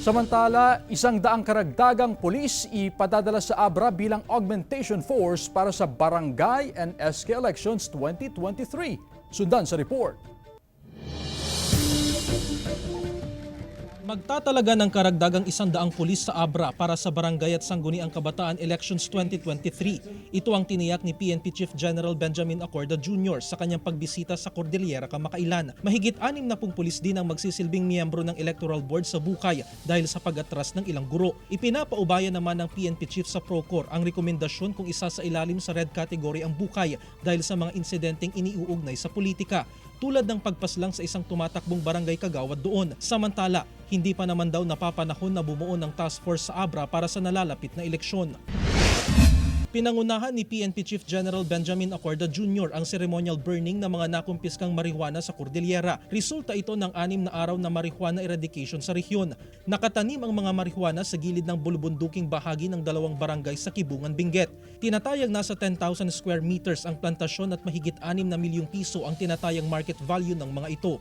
Samantala, 100 karagdagang pulis ipadadala sa Abra bilang augmentation force para sa barangay and SK elections 2023. Sundan sa report. Magtatalaga ng karagdagang 100 pulis sa Abra para sa Barangay at Sangguniang Kabataan Elections 2023. Ito ang tiniyak ni PNP Chief General Benjamin Acorda Jr. sa kanyang pagbisita sa Cordillera kamakailan. Mahigit 60 pulis din ang magsisilbing miyembro ng Electoral Board sa Bukay dahil sa pag-atras ng ilang guro. Ipinapaubaya naman ng PNP Chief sa Procor ang rekomendasyon kung isa sa ilalim sa red category ang Bukay dahil sa mga insidenteng iniuugnay sa politika, tulad ng pagpaslang sa isang tumatakbong barangay kagawad doon. Samantala, hindi pa naman daw napapanahon na bumuo ng task force sa Abra para sa nalalapit na eleksyon. Pinangunahan ni PNP Chief General Benjamin Acorda Jr. ang ceremonial burning ng mga nakumpiskang marijuana sa Cordillera. Resulta ito ng 6 na araw na marijuana eradication sa rehiyon. Nakatanim ang mga marijuana sa gilid ng bulubunduking bahagi ng 2 barangay sa Kibungan, Benguet. Tinatayang nasa 10,000 square meters ang plantasyon at mahigit 6 na milyong piso ang tinatayang market value ng mga ito.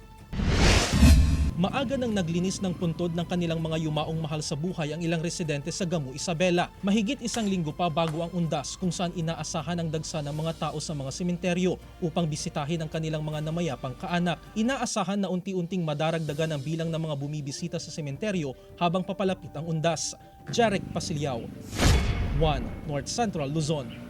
Maaga nang naglinis ng puntod ng kanilang mga yumaong mahal sa buhay ang ilang residente sa Gamu, Isabela. Mahigit 1 linggo pa bago ang undas kung saan inaasahan ang dagsa ng mga tao sa mga sementeryo upang bisitahin ang kanilang mga namayapang kaanak. Inaasahan na unti-unting madaragdagan ang bilang ng mga bumibisita sa sementeryo habang papalapit ang undas. Jarek Pasilyao, 1 North Central Luzon.